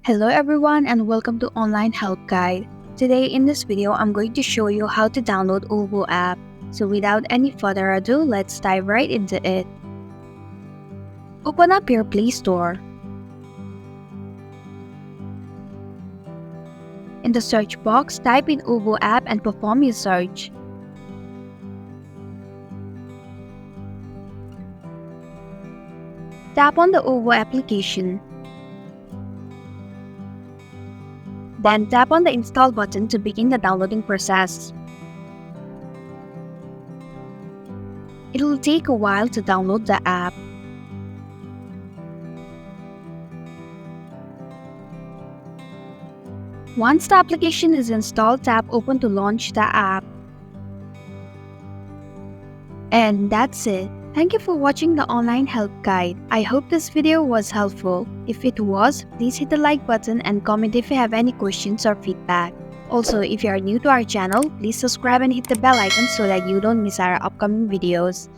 Hello everyone and welcome to Online Help Guide. Today in this video, I'm going to show you how to download OVO app. So without any further ado, let's dive right into it. Open up your Play Store. In the search box, type in OVO app and perform your search. Tap on the OVO application. Then tap on the install button to begin the downloading process. It will take a while to download the app. Once the application is installed, tap Open to launch the app. And that's it. Thank you for watching the Online Help Guide. I hope this video was helpful. If it was, please hit the like button and comment if you have any questions or feedback. Also, if you are new to our channel, please subscribe and hit the bell icon so that you don't miss our upcoming videos.